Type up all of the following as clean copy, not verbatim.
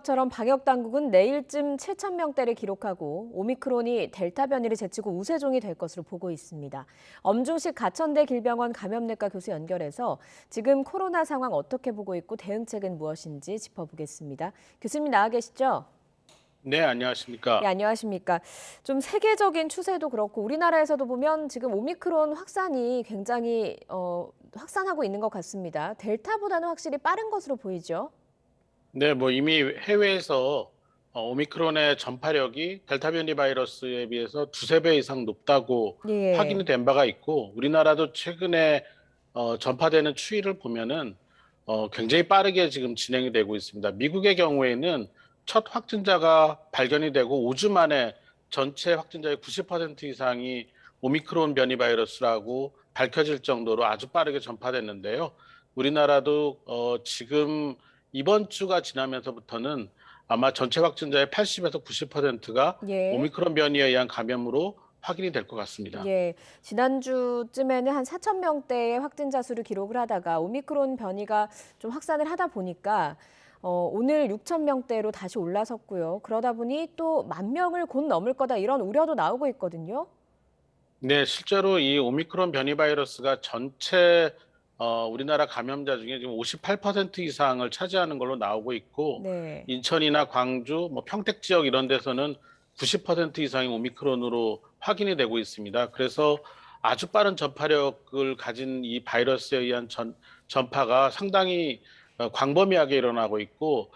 처럼 방역 당국은 내일쯤 7천 명대를 기록하고 오미크론이 델타 변이를 제치고 우세종이 될 것으로 보고 있습니다. 엄중식 가천대 길병원 감염내과 교수 연결해서 지금 코로나 상황 어떻게 보고 있고 대응책은 무엇인지 짚어보겠습니다. 교수님 나와 계시죠? 네, 네, 안녕하십니까. 안녕하십니까. 좀 세계적인 추세도 그렇고 우리나라에서도 보면 지금 오미크론 확산이 굉장히 확산하고 있는 것 같습니다. 델타보다는 확실히 빠른 것으로 보이죠? 네, 뭐 이미 해외에서 오미크론의 전파력이 델타 변이 바이러스에 비해서 두세 배 이상 높다고 확인이 예. 된 바가 있고, 우리나라도 최근에 전파되는 추이를 보면은 굉장히 빠르게 지금 진행이 되고 있습니다. 미국의 경우에는 첫 확진자가 발견이 되고 5주 만에 전체 확진자의 90% 이상이 오미크론 변이 바이러스라고 밝혀질 정도로 아주 빠르게 전파됐는데요. 우리나라도 지금 이번 주가 지나면서부터는 아마 전체 확진자의 80에서 90%가 예. 오미크론 변이에 의한 감염으로 확인이 될 것 같습니다. 예, 지난주쯤에는 한 4천 명대의 확진자 수를 기록을 하다가 오미크론 변이가 좀 확산을 하다 보니까 오늘 6천 명대로 다시 올라섰고요. 그러다 보니 또 1만 명을 곧 넘을 거다 이런 우려도 나오고 있거든요. 네, 실제로 이 오미크론 변이 바이러스가 전체 우리나라 감염자 중에 지금 58% 이상을 차지하는 걸로 나오고 있고, 네. 인천이나 광주, 뭐 평택 지역 이런 데서는 90% 이상이 오미크론으로 확인이 되고 있습니다. 그래서 아주 빠른 전파력을 가진 이 바이러스에 의한 전파가 상당히 광범위하게 일어나고 있고,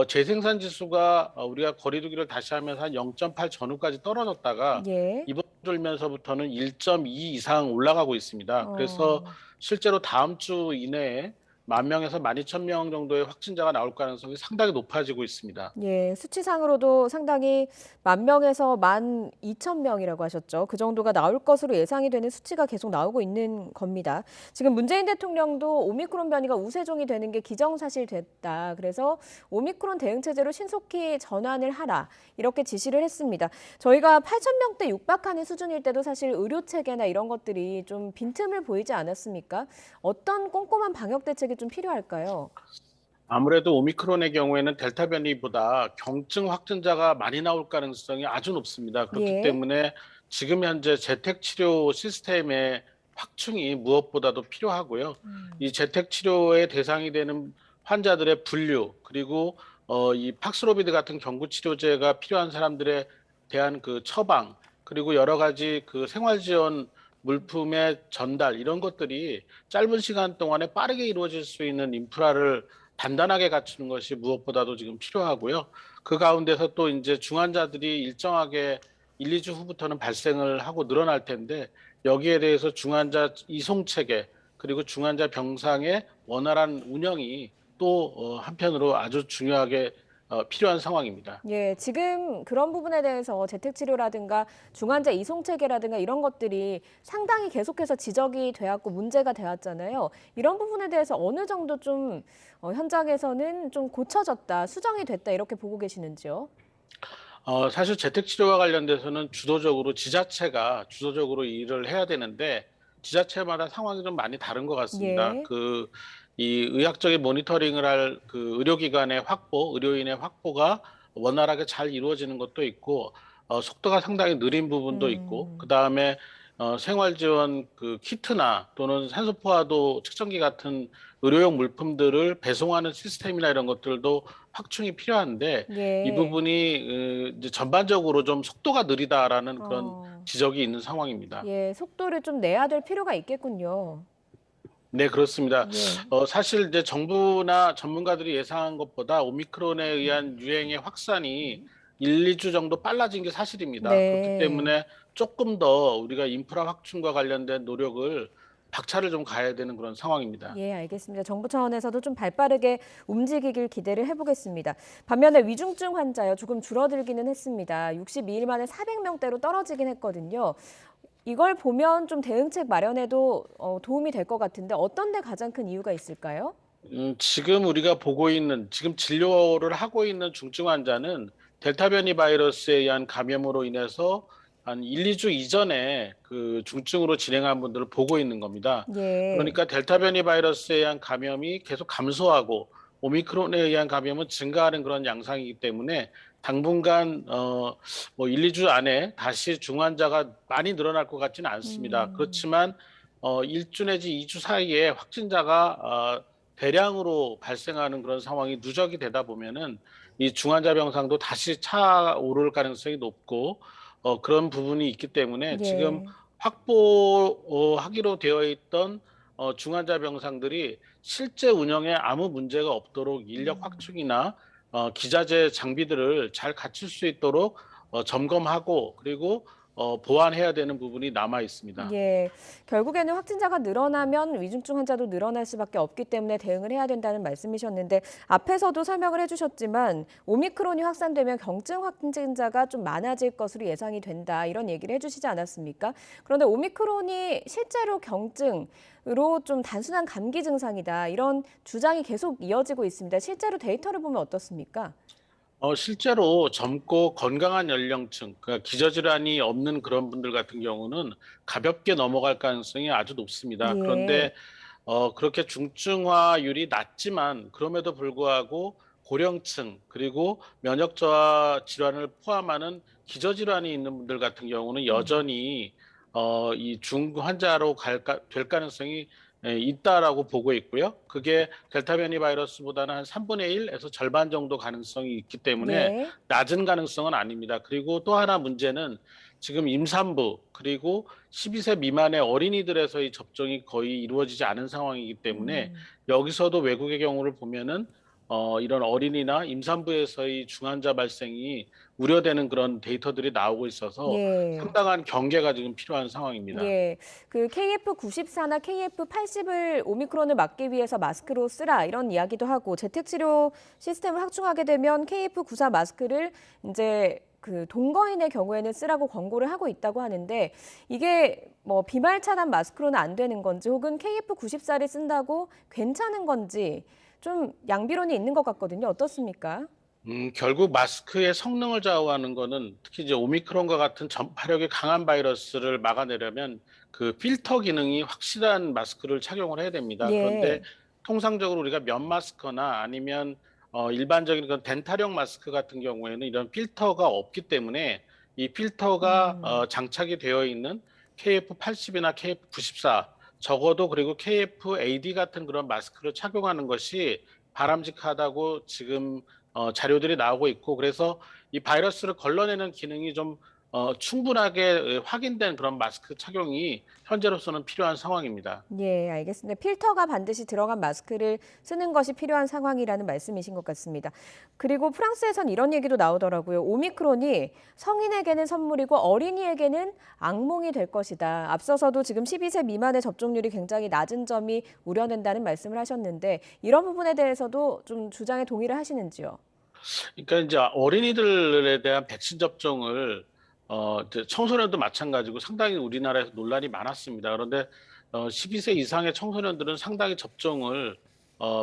재생산 지수가 우리가 거리두기를 다시 하면서 한 0.8 전후까지 떨어졌다가 예. 이번 주 들면서부터는 1.2 이상 올라가고 있습니다. 그래서 어. 실제로 다음 주 이내에 10,000명에서 12,000명 정도의 확진자가 나올 가능성이 상당히 높아지고 있습니다. 예, 수치상으로도 상당히 1만 명에서 12,000명이라고 하셨죠. 그 정도가 나올 것으로 예상이 되는 수치가 계속 나오고 있는 겁니다. 지금 문재인 대통령도 오미크론 변이가 우세종이 되는 게 기정사실됐다. 그래서 오미크론 대응 체제로 신속히 전환을 하라. 이렇게 지시를 했습니다. 저희가 8천 명대 육박하는 수준일 때도 사실 의료 체계나 이런 것들이 좀 빈틈을 보이지 않았습니까? 어떤 꼼꼼한 방역 대책이 좀 필요할까요? 아무래도 오미크론의 경우에는 델타 변이보다 경증 확진자가 많이 나올 가능성이 아주 높습니다. 그렇기 예. 때문에 지금 현재 재택 치료 시스템의 확충이 무엇보다도 필요하고요. 이 재택 치료의 대상이 되는 환자들의 분류, 그리고 이 팍스로비드 같은 경구 치료제가 필요한 사람들에 대한 그 처방, 그리고 여러 가지 그 생활 지원 물품의 전달 이런 것들이 짧은 시간 동안에 빠르게 이루어질 수 있는 인프라를 단단하게 갖추는 것이 무엇보다도 지금 필요하고요. 그 가운데서 또 이제 중환자들이 일정하게 1, 2주 후부터는 발생을 하고 늘어날 텐데, 여기에 대해서 중환자 이송 체계 그리고 중환자 병상의 원활한 운영이 또 한편으로 아주 중요하게 필요한 상황입니다. 예, 지금 그런 부분에 대해서 재택치료라든가 중환자 이송 체계라든가 이런 것들이 상당히 계속해서 지적이 되었고 문제가 되었잖아요. 이런 부분에 대해서 어느 정도 좀 현장에서는 좀 고쳐졌다, 수정이 됐다 이렇게 보고 계시는지요? 사실 재택치료와 관련돼서는 주도적으로 지자체가 주도적으로 일을 해야 되는데, 지자체마다 상황이 좀 많이 다른 것 같습니다. 예. 이 의학적인 모니터링을 할 그 의료기관의 확보, 의료인의 확보가 원활하게 잘 이루어지는 것도 있고, 속도가 상당히 느린 부분도 있고, 그 음. 다음에 생활지원 그 키트나 또는 산소포화도 측정기 같은 의료용 물품들을 배송하는 시스템이나 이런 것들도 확충이 필요한데, 이 예. 부분이 이제 전반적으로 좀 속도가 느리다라는 그런 어. 지적이 있는 상황입니다. 예, 속도를 좀 내야 될 필요가 있겠군요. 네, 그렇습니다. 예. 사실 이제 정부나 전문가들이 예상한 것보다 오미크론에 의한 유행의 확산이 1, 2주 정도 빨라진 게 사실입니다. 그렇기 네. 때문에 조금 더 우리가 인프라 확충과 관련된 노력을 박차를 좀 가야 되는 그런 상황입니다. 예, 알겠습니다. 정부 차원에서도 좀 발빠르게 움직이길 기대를 해보겠습니다. 반면에 위중증 환자요, 조금 줄어들기는 했습니다. 62일 만에 400명대로 떨어지긴 했거든요. 이걸 보면 좀 대응책 마련에도 도움이 될 것 같은데 어떤 데 가장 큰 이유가 있을까요? 지금 우리가 보고 있는, 지금 진료를 하고 있는 중증 환자는 델타 변이 바이러스에 의한 감염으로 인해서 한 1, 2주 이전에 그 중증으로 진행한 분들을 보고 있는 겁니다. 예. 그러니까 델타 변이 바이러스에 의한 감염이 계속 감소하고 오미크론에 의한 감염은 증가하는 그런 양상이기 때문에 당분간 뭐 1-2주 안에 다시 중환자가 많이 늘어날 것 같지는 않습니다. 음. 그렇지만 1주 내지 2주 사이에 확진자가 대량으로 발생하는 그런 상황이 누적이 되다 보면은 이 중환자 병상도 다시 차오를 가능성이 높고 그런 부분이 있기 때문에 지금 예. 확보하기로 되어 있던 중환자 병상들이 실제 운영에 아무 문제가 없도록 인력 음. 확충이나 기자재 장비들을 잘 갖출 수 있도록 점검하고 그리고 보완해야 되는 부분이 남아 있습니다. 예. 결국에는 확진자가 늘어나면 위중증 환자도 늘어날 수밖에 없기 때문에 대응을 해야 된다는 말씀이셨는데 앞에서도 설명을 해주셨지만 오미크론이 확산되면 경증 확진자가 좀 많아질 것으로 예상이 된다 이런 얘기를 해주시지 않았습니까? 그런데 오미크론이 실제로 경증으로 좀 단순한 감기 증상이다 이런 주장이 계속 이어지고 있습니다. 실제로 데이터를 보면 어떻습니까? 실제로 젊고 건강한 연령층, 그러니까 기저질환이 없는 그런 분들 같은 경우는 가볍게 넘어갈 가능성이 아주 높습니다. 예. 그런데 그렇게 중증화율이 낮지만 그럼에도 불구하고 고령층 그리고 면역 저하 질환을 포함하는 기저질환이 있는 분들 같은 경우는 여전히 이 중환자로 될 가능성이 있다라고 보고 있고요. 그게 델타 변이 바이러스보다는 한 3분의 1에서 절반 정도 가능성이 있기 때문에 예. 낮은 가능성은 아닙니다. 그리고 또 하나 문제는 지금 임산부 그리고 12세 미만의 어린이들에서의 접종이 거의 이루어지지 않은 상황이기 때문에 음. 여기서도 외국의 경우를 보면은 이런 어린이나 임산부에서의 중환자 발생이 우려되는 그런 데이터들이 나오고 있어서 예. 상당한 경계가 지금 필요한 상황입니다. 예, 그 KF94나 KF80을 오미크론을 막기 위해서 마스크로 쓰라 이런 이야기도 하고 재택치료 시스템을 확충하게 되면 KF94 마스크를 이제 그 동거인의 경우에는 쓰라고 권고를 하고 있다고 하는데 이게 뭐 비말 차단 마스크로는 안 되는 건지 혹은 KF94를 쓴다고 괜찮은 건지 좀 양비론이 있는 것 같거든요. 어떻습니까? 결국 마스크의 성능을 좌우하는 거는 특히 이제 오미크론과 같은 전파력이 강한 바이러스를 막아내려면 그 필터 기능이 확실한 마스크를 착용을 해야 됩니다. 그런데 예. 통상적으로 우리가 면 마스크나 아니면 일반적인 그런 덴탈형 마스크 같은 경우에는 이런 필터가 없기 때문에 이 필터가 음. 장착이 되어 있는 KF80이나 KF94 적어도 그리고 KFAD 같은 그런 마스크를 착용하는 것이 바람직하다고 지금 자료들이 나오고 있고 그래서 이 바이러스를 걸러내는 기능이 좀 충분하게 확인된 그런 마스크 착용이 현재로서는 필요한 상황입니다. 예, 알겠습니다. 필터가 반드시 들어간 마스크를 쓰는 것이 필요한 상황이라는 말씀이신 것 같습니다. 그리고 프랑스에선 이런 얘기도 나오더라고요. 오미크론이 성인에게는 선물이고 어린이에게는 악몽이 될 것이다. 앞서서도 지금 12세 미만의 접종률이 굉장히 낮은 점이 우려된다는 말씀을 하셨는데 이런 부분에 대해서도 좀 주장에 동의를 하시는지요? 그러니까 이제 어린이들에 대한 백신 접종을 이제 청소년도 마찬가지고 상당히 우리나라에서 논란이 많았습니다. 그런데 12세 이상의 청소년들은 상당히 접종을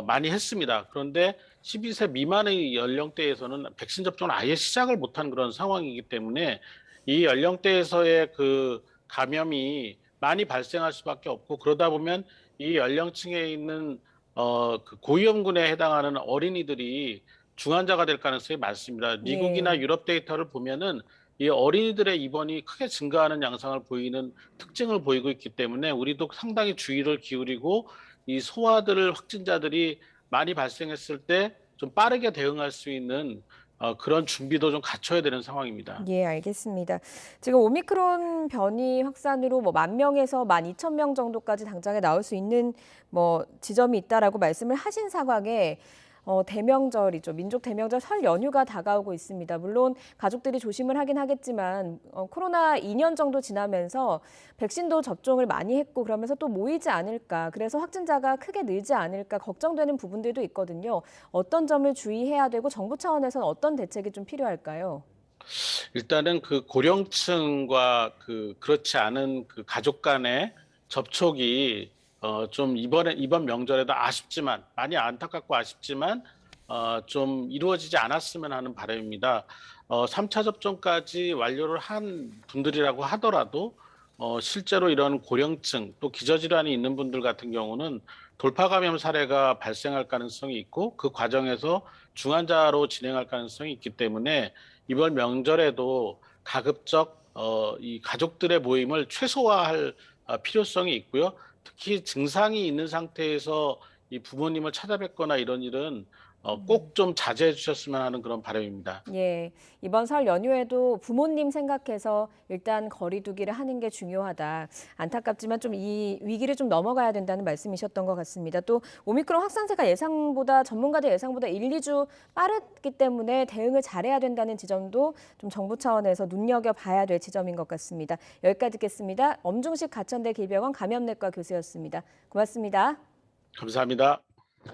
많이 했습니다. 그런데 12세 미만의 연령대에서는 백신 접종을 아예 시작을 못한 그런 상황이기 때문에 이 연령대에서의 그 감염이 많이 발생할 수밖에 없고 그러다 보면 이 연령층에 있는 그 고위험군에 해당하는 어린이들이 중환자가 될 가능성이 많습니다. 미국이나 예. 유럽 데이터를 보면은 이 어린이들의 입원이 크게 증가하는 양상을 보이는 특징을 보이고 있기 때문에 우리도 상당히 주의를 기울이고 이 소아들 확진자들이 많이 발생했을 때 좀 빠르게 대응할 수 있는 그런 준비도 좀 갖춰야 되는 상황입니다. 예, 알겠습니다. 지금 오미크론 변이 확산으로 뭐 10,000명에서 12,000명 정도까지 당장에 나올 수 있는 뭐 지점이 있다라고 말씀을 하신 상황에 대명절이죠. 민족 대명절 설 연휴가 다가오고 있습니다. 물론 가족들이 조심을 하긴 하겠지만 코로나 2년 정도 지나면서 백신도 접종을 많이 했고 그러면서 또 모이지 않을까. 그래서 확진자가 크게 늘지 않을까 걱정되는 부분들도 있거든요. 어떤 점을 주의해야 되고 정부 차원에서는 어떤 대책이 좀 필요할까요? 일단은 그 고령층과 그렇지 않은 그 가족 간의 접촉이 좀 이번 명절에도 아쉽지만 많이 안타깝고 아쉽지만 좀 이루어지지 않았으면 하는 바람입니다. 3차 접종까지 완료를 한 분들이라고 하더라도 실제로 이런 고령층 또 기저질환이 있는 분들 같은 경우는 돌파 감염 사례가 발생할 가능성이 있고 그 과정에서 중환자로 진행할 가능성이 있기 때문에 이번 명절에도 가급적 이 가족들의 모임을 최소화할 필요성이 있고요. 특히 증상이 있는 상태에서 이 부모님을 찾아뵙거나 이런 일은 꼭 좀 자제해 주셨으면 하는 그런 바람입니다. 예, 이번 설 연휴에도 부모님 생각해서 일단 거리 두기를 하는 게 중요하다. 안타깝지만 좀 이 위기를 좀 넘어가야 된다는 말씀이셨던 것 같습니다. 또 오미크론 확산세가 전문가들 예상보다 1, 2주 빠르기 때문에 대응을 잘해야 된다는 지점도 좀 정부 차원에서 눈여겨봐야 될 지점인 것 같습니다. 여기까지 듣겠습니다. 엄중식 가천대 길병원 감염내과 교수였습니다. 고맙습니다. 감사합니다.